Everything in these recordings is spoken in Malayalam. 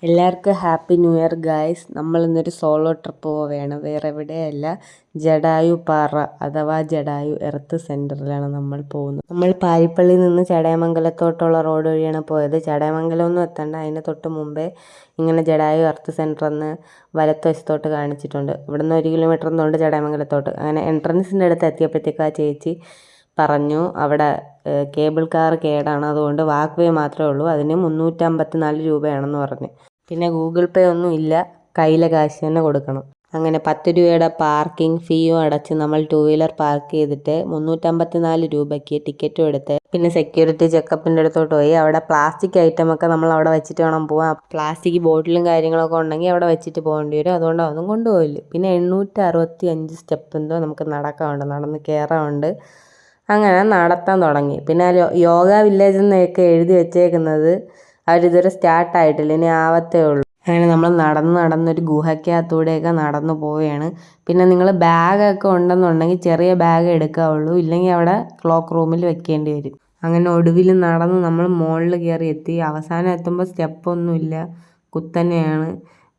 എല്ലാവർക്കും ഹാപ്പി ന്യൂ ഇയർ ഗായ്സ്. നമ്മളിന്നൊരു സോളോ ട്രിപ്പ് പോവുകയാണ്. വേറെ എവിടെയല്ല, ജടായു പാറ അഥവാ ജടായു എർത്ത് സെൻറ്ററിലാണ് നമ്മൾ പോകുന്നത്. നമ്മൾ പാരിപ്പള്ളിയിൽ നിന്ന് ചടയമംഗലത്തോട്ടുള്ള റോഡ് വഴിയാണ് പോയത്. ചടയമംഗലമൊന്നും എത്തണ്ട, അതിന് തൊട്ട് മുമ്പേ ഇങ്ങനെ ജടായു എർത്ത് സെൻറ്റർ എന്ന് വലത്തുവശത്തോട്ട് കാണിച്ചിട്ടുണ്ട്. ഇവിടുന്ന് 1 കിലോമീറ്റർ ഒന്നുണ്ട് ചടയമംഗലത്തോട്ട്. അങ്ങനെ എൻട്രൻസിൻ്റെ അടുത്ത് എത്തിയപ്പോഴത്തേക്ക് ആ ചേച്ചി പറഞ്ഞു അവിടെ കേബിൾ കാർ കേടാണ്, അതുകൊണ്ട് വാക്ക് വേ മാത്രമേ ഉള്ളൂ, അതിന് 354 രൂപയാണെന്ന് പറഞ്ഞു. പിന്നെ ഗൂഗിൾ പേ ഒന്നും ഇല്ല, കയ്യിലെ കാശ് തന്നെ കൊടുക്കണം. അങ്ങനെ 10 രൂപയുടെ പാർക്കിംഗ് ഫീയും അടച്ച് നമ്മൾ 2 വീലർ പാർക്ക് ചെയ്തിട്ട് 354 രൂപയ്ക്ക് ടിക്കറ്റും എടുത്ത് പിന്നെ സെക്യൂരിറ്റി ചെക്കപ്പിൻ്റെ അടുത്തോട്ട് പോയി. അവിടെ പ്ലാസ്റ്റിക് ഐറ്റം ഒക്കെ നമ്മൾ അവിടെ വെച്ചിട്ട് വേണം പോകാൻ. പ്ലാസ്റ്റിക് ബോട്ടിലും കാര്യങ്ങളൊക്കെ ഉണ്ടെങ്കിൽ അവിടെ വെച്ചിട്ട് പോകേണ്ടി വരും, അതുകൊണ്ട് അതൊന്നും കൊണ്ടുപോയില്ല. പിന്നെ 865 സ്റ്റെപ്പ് എന്തോ നമുക്ക് നടക്കാറുണ്ട്, നടന്ന് കയറാറുണ്ട്. അങ്ങനെ നടത്താൻ തുടങ്ങി. പിന്നെ യോഗ വില്ലേജ് എന്നൊക്കെ എഴുതി വെച്ചേക്കുന്നത് അവരിതുവരെ സ്റ്റാർട്ടായിട്ടില്ല, ഇനി ആവത്തേ ഉള്ളൂ. അങ്ങനെ നമ്മൾ നടന്നൊരു ഗുഹയ്ക്കകത്തൂടെയൊക്കെ നടന്നു പോവുകയാണ്. പിന്നെ നിങ്ങൾ ബാഗൊക്കെ ഉണ്ടെന്നുണ്ടെങ്കിൽ ചെറിയ ബാഗ് എടുക്കാവുള്ളൂ, ഇല്ലെങ്കിൽ അവിടെ ക്ലോക്ക് റൂമിൽ വെക്കേണ്ടി വരും. അങ്ങനെ ഒടുവിൽ നടന്ന് നമ്മൾ മുകളിൽ കയറി എത്തി. അവസാനം എത്തുമ്പോൾ സ്റ്റെപ്പൊന്നുമില്ല, കുത്തനെയാണ്.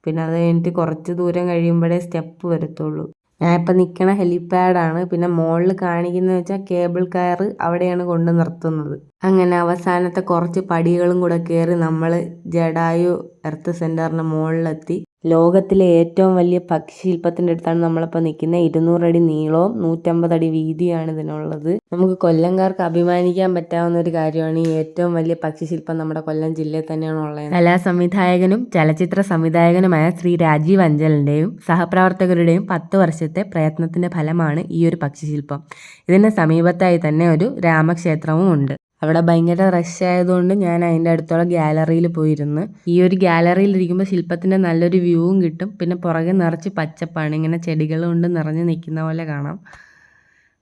പിന്നെ അത് കഴിഞ്ഞിട്ട് കുറച്ച് ദൂരം കഴിയുമ്പോഴേ സ്റ്റെപ്പ് വരത്തുള്ളൂ. ഞാനിപ്പോൾ നിൽക്കണ ഹെലിപ്പാഡാണ്. പിന്നെ മുകളിൽ കാണിക്കുന്നത് വെച്ചാൽ കേബിൾ കാർ അവിടെയാണ് കൊണ്ട് നിർത്തുന്നത്. അങ്ങനെ അവസാനത്തെ കുറച്ച് പടികളും കൂടെ കയറി നമ്മൾ ജടായു എർത്ത് സെൻറ്ററിന് മുകളിലെത്തി. ലോകത്തിലെ ഏറ്റവും വലിയ പക്ഷിശില്പത്തിൻ്റെ അടുത്താണ് നമ്മളിപ്പോൾ നിൽക്കുന്നത്. 200 അടി നീളവും 150 അടി വീതിയാണ് ഇതിനുള്ളത്. നമുക്ക് കൊല്ലംകാർക്ക് അഭിമാനിക്കാൻ പറ്റാവുന്ന ഒരു കാര്യമാണ് ഈ ഏറ്റവും വലിയ പക്ഷിശില്പം നമ്മുടെ കൊല്ലം ജില്ലയിൽ തന്നെയാണ് ഉള്ളത്. കലാസംവിധായകനും ചലച്ചിത്ര സംവിധായകനുമായ ശ്രീ രാജീവ് അഞ്ചലിൻ്റെയും സഹപ്രവർത്തകരുടെയും 10 വർഷത്തെ പ്രയത്നത്തിൻ്റെ ഫലമാണ് ഈ ഒരു പക്ഷിശില്പം. ഇതിന് സമീപത്തായി തന്നെ ഒരു രാമക്ഷേത്രവും ഉണ്ട്. അവിടെ ഭയങ്കര റഷ് ആയതുകൊണ്ട് ഞാൻ അതിൻ്റെ അടുത്തുള്ള ഗ്യാലറിയിൽ പോയിരുന്നു. ഈ ഒരു ഗ്യാലറിയിൽ ഇരിക്കുമ്പോൾ ശില്പത്തിൻ്റെ നല്ലൊരു വ്യൂവും കിട്ടും. പിന്നെ പുറകെ നിറച്ച് പച്ചപ്പാണ്, ഇങ്ങനെ ചെടികൾ കൊണ്ട് നിറഞ്ഞ് നിൽക്കുന്ന പോലെ കാണാം.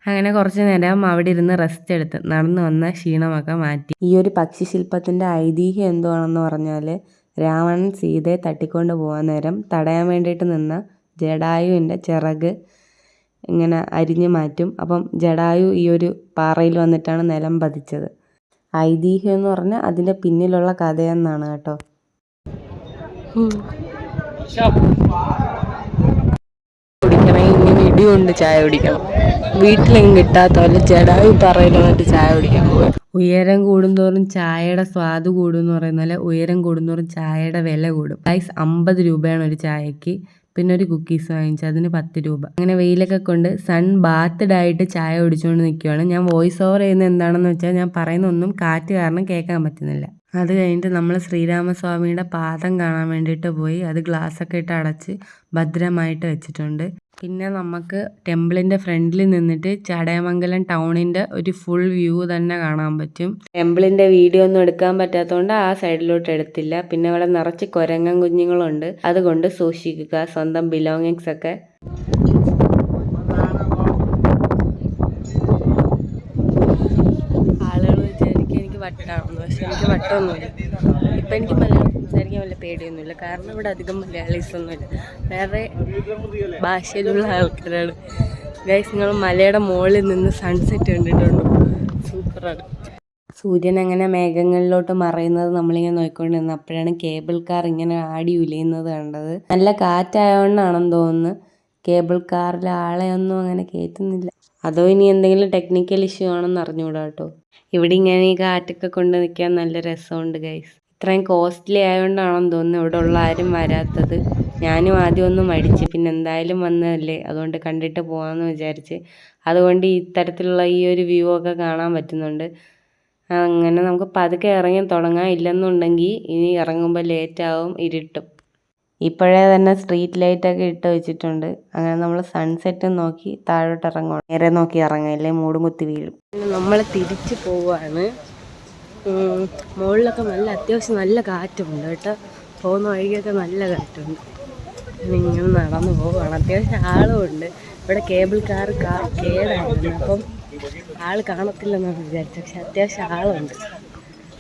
അങ്ങനെ കുറച്ച് നേരം അവിടെ ഇരുന്ന് റെസ്റ്റ് എടുത്ത് നടന്നു വന്ന ക്ഷീണമൊക്കെ മാറ്റി. ഈ ഒരു പക്ഷിശില്പത്തിൻ്റെ ഐതിഹ്യം എന്തുവാണെന്ന് പറഞ്ഞാൽ, രാവണൻ സീതയെ തട്ടിക്കൊണ്ട് പോകാൻ നേരം തടയാൻ വേണ്ടിയിട്ട് നിന്ന ജടായുവിൻ്റെ ചിറക് ഇങ്ങനെ അരിഞ്ഞു മാറ്റും. അപ്പം ജടായു ഈ ഒരു പാറയിൽ വന്നിട്ടാണ് നിലം പതിച്ചത്. ഐതിഹ്യം എന്ന് പറഞ്ഞാൽ അതിൻ്റെ പിന്നിലുള്ള കഥയെന്നാണ് കേട്ടോ. കുടിക്കണമെങ്കിൽ ഇങ്ങനെ ഇടികൊണ്ട് ചായ കുടിക്കണം. വീട്ടിലെങ്കിലും കിട്ടാത്ത പോലെ ജടായു പാറയിൽ വന്നിട്ട് ചായ കുടിക്കാൻ പോകും. ഉയരം കൂടുന്തോറും ചായയുടെ സ്വാദ് കൂടും എന്ന് പറയുന്ന പോലെ ഉയരം കൂടുന്തോറും ചായയുടെ വില കൂടും. 50 രൂപയാണ് ഒരു ചായക്ക്. പിന്നെ ഒരു കുക്കീസ് വാങ്ങിച്ചു, അതിന് 10 രൂപ. അങ്ങനെ വെയിലൊക്കെ കൊണ്ട് സൺ ബാത്ത്ഡ് ആയിട്ട് ചായ കുടിച്ചുകൊണ്ട് നിൽക്കുകയാണ്. ഞാൻ വോയിസ് ഓവർ ചെയ്യുന്നത് എന്താണെന്ന് വെച്ചാൽ, ഞാൻ പറയുന്നൊന്നും കാറ്റ് കാരണം കേൾക്കാൻ പറ്റുന്നില്ല. അത് കഴിഞ്ഞിട്ട് നമ്മൾ ശ്രീരാമസ്വാമിയുടെ പാദം കാണാൻ വേണ്ടിയിട്ട് പോയി. അത് ഗ്ലാസ്സൊക്കെ ഇട്ട് അടച്ച് ഭദ്രമായിട്ട് വെച്ചിട്ടുണ്ട്. പിന്നെ നമുക്ക് ടെമ്പിളിൻ്റെ ഫ്രണ്ടിൽ നിന്നിട്ട് ചടയമംഗലം ടൗണിൻ്റെ ഒരു ഫുൾ വ്യൂ തന്നെ കാണാൻ പറ്റും. ടെമ്പിളിൻ്റെ വീഡിയോ ഒന്നും എടുക്കാൻ പറ്റാത്തതുകൊണ്ട് ആ സൈഡിലോട്ട് എടുത്തില്ല. പിന്നെ അവിടെ നിറച്ച് കുരങ്ങൻ കുഞ്ഞുങ്ങളുണ്ട്, അതുകൊണ്ട് സൂക്ഷിക്കുക സ്വന്തം ബിലോങ്ങിങ്സ് ഒക്കെ. ആളുകൾ വിചാരിക്കും എനിക്ക് വട്ടാണെന്ന്, പക്ഷെ എനിക്ക് വട്ടമൊന്നുമില്ല. ഇപ്പം എനിക്ക് മലയാളം സംസാരിക്കാൻ വല്ല പേടിയൊന്നുമില്ല, കാരണം ഇവിടെ അധികം മലയാളീസൊന്നുമില്ല, വേറെ ഭാഷയിലുള്ള ആൾക്കാരാണ്. ഗൈസ്, നിങ്ങൾ മലയുടെ മുകളിൽ നിന്ന് സൺസെറ്റ് കണ്ടിട്ടുണ്ടോ? സൂപ്പറാണ്. സൂര്യൻ അങ്ങനെ മേഘങ്ങളിലോട്ട് മറയുന്നത് നമ്മളിങ്ങനെ നോക്കിക്കൊണ്ട് നിന്ന് അപ്പോഴാണ് കേബിൾ കാർ ഇങ്ങനെ ആടി ഉലയുന്നത് കണ്ടത്. നല്ല കാറ്റായതുകൊണ്ടാണെന്ന് തോന്നുന്നു കേബിൾ കാറിൽ ആളെയൊന്നും അങ്ങനെ കയറ്റുന്നില്ല. അതോ ഇനി എന്തെങ്കിലും ടെക്നിക്കൽ ഇഷ്യൂ ആണെന്ന് അറിഞ്ഞുകൂടാ കേട്ടോ. ഇവിടെ ഇങ്ങനെ ഈ കാറ്റൊക്കെ കൊണ്ട് നിൽക്കാൻ നല്ല രസമുണ്ട് ഗൈസ്. ഇത്രയും കോസ്റ്റ്ലി ആയതുകൊണ്ടാണെന്ന് തോന്നുന്നു ഇവിടെ ഉള്ള ആരും വരാത്തത്. ഞാനും ആദ്യം ഒന്ന് മടിച്ച്, പിന്നെ എന്തായാലും വന്നതല്ലേ, അതുകൊണ്ട് കണ്ടിട്ട് പോകാമെന്ന് വിചാരിച്ച്. അതുകൊണ്ട് ഇത്തരത്തിലുള്ള ഈ ഒരു വ്യൂ ഒക്കെ കാണാൻ പറ്റുന്നുണ്ട്. അങ്ങനെ നമുക്ക് പതുക്കെ ഇറങ്ങി തുടങ്ങാം, ഇല്ലെന്നുണ്ടെങ്കിൽ ഇനി ഇറങ്ങുമ്പോൾ ലേറ്റാവും, ഇരുട്ടും. ഇപ്പോഴേ തന്നെ സ്ട്രീറ്റ് ലൈറ്റൊക്കെ ഇട്ട് വെച്ചിട്ടുണ്ട്. അങ്ങനെ നമ്മൾ സൺസെറ്റ് നോക്കി താഴോട്ട് ഇറങ്ങണം. നേരെ നോക്കി ഇറങ്ങാം, ഇല്ലേ മൂടും കുത്തി വീഴും. നമ്മൾ തിരിച്ച് പോവാണ്. മുകളിലൊക്കെ അത്യാവശ്യം നല്ല കാറ്റുണ്ട് കേട്ടോ. പോകുന്ന വഴിക്കൊക്കെ നല്ല കാറ്റുണ്ട്. ഇങ്ങനെ നടന്നു പോവുകയാണ്. അത്യാവശ്യം ആളും ഉണ്ട്. ഇവിടെ കേബിൾ കാർ കേടായിരുന്നു, അപ്പം ആൾ കാണത്തില്ലെന്നാണ് വിചാരിച്ചത്, പക്ഷെ അത്യാവശ്യം ആളുണ്ട്.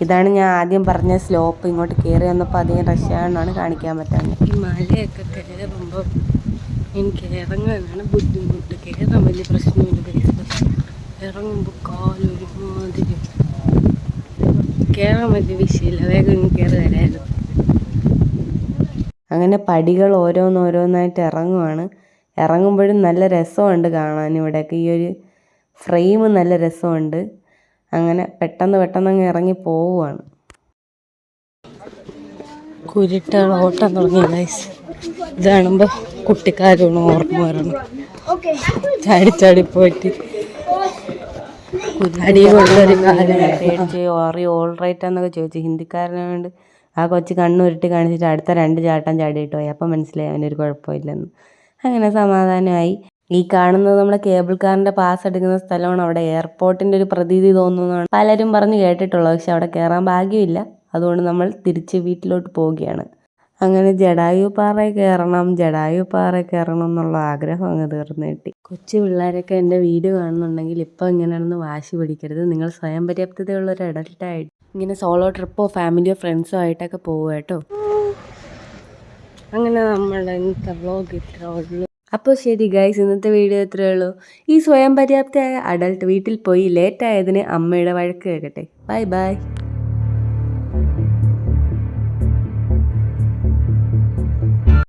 ഇതാണ് ഞാൻ ആദ്യം പറഞ്ഞ സ്ലോപ്പ്. ഇങ്ങോട്ട് കയറി വന്നപ്പോൾ അധികം റഷ്യാണെന്നാണ് കാണിക്കാൻ പറ്റുന്നത്. ഈ മലയൊക്കെ കയറുമ്പോൾ എനിക്ക് ഇറങ്ങാനാണ് ബുദ്ധിമുട്ട്. കയറാൻ വലിയ പ്രശ്നമില്ല, ഇറങ്ങുമ്പോൾ കാലൊരുമാതിരി. കയറാൻ വലിയ വിഷയമില്ല, വേഗം കയറി വരായിരുന്നു. അങ്ങനെ പടികൾ ഓരോന്നോരോന്നായിട്ട് ഇറങ്ങുവാണ്. ഇറങ്ങുമ്പോഴും നല്ല രസമുണ്ട് കാണാൻ. ഇവിടെയൊക്കെ ഈ ഒരു ഫ്രെയിം നല്ല രസമുണ്ട്. അങ്ങനെ പെട്ടെന്ന് അങ്ങ് ഇറങ്ങി പോവുകയാണ്. കുരുട്ടുകൾ ഓട്ടം തുടങ്ങി ഗൈസ്. ഇത് കാണുമ്പോൾ കുട്ടിക്കാരാണ് ഓർമ്മ വരണം. ചാടി പോയിട്ട് അടികൊണ്ടൊരു കാലം പേടിച്ച് ഓൾ റൈറ്റ് എന്നൊക്കെ ചോദിച്ചു. ഹിന്ദിക്കാരനായതുകൊണ്ട് ആ കൊച്ച് കണ്ണുരുട്ടി കാണിച്ചിട്ട് അടുത്ത 2 ചാട്ടം ചാടിയിട്ട് പോയി. അപ്പം മനസ്സിലായി അവനൊരു കുഴപ്പമില്ലെന്ന്. അങ്ങനെ സമാധാനമായി. ഈ കാണുന്നത് നമ്മുടെ കേബിൾ കാറിൻ്റെ പാസ് എടുക്കുന്ന സ്ഥലമാണ്. അവിടെ എയർപോർട്ടിൻ്റെ ഒരു പ്രതീതി തോന്നുന്നതാണ് പലരും പറഞ്ഞ് കേട്ടിട്ടുള്ളത്. പക്ഷെ അവിടെ കയറാൻ ഭാഗ്യമില്ല. അതുകൊണ്ട് നമ്മൾ തിരിച്ച് വീട്ടിലോട്ട് പോവുകയാണ്. അങ്ങനെ ജടായു പാറയിൽ കയറണം എന്നുള്ള ആഗ്രഹം അങ്ങ് തീർന്നു കിട്ടി. കൊച്ചു പിള്ളേരൊക്കെ എൻ്റെ വീഡിയോ കാണുന്നുണ്ടെങ്കിൽ ഇപ്പോൾ ഇങ്ങനെയാണെന്ന് വാശി പിടിക്കരുത്. നിങ്ങൾ സ്വയം പര്യാപ്തതയുള്ളൊരു അഡൽട്ടായിട്ട് ഇങ്ങനെ സോളോ ട്രിപ്പോ ഫാമിലിയോ ഫ്രണ്ട്സോ ആയിട്ടൊക്കെ പോകുക കേട്ടോ. അങ്ങനെ നമ്മളുടെ ഇന്നത്തെ വ്ളോഗ് ഇത്രേ ഉള്ളൂ. അപ്പോൾ ശരി ഗൈസ്, ഇന്നത്തെ വീഡിയോ ഇത്രയേ ഉള്ളൂ. ഈ സ്വയം പര്യാപ്തയായ അഡൽട്ട് വീട്ടിൽ പോയി ലേറ്റായതിന് അമ്മയുടെ വഴക്ക് കേൾക്കട്ടെ. ബൈ.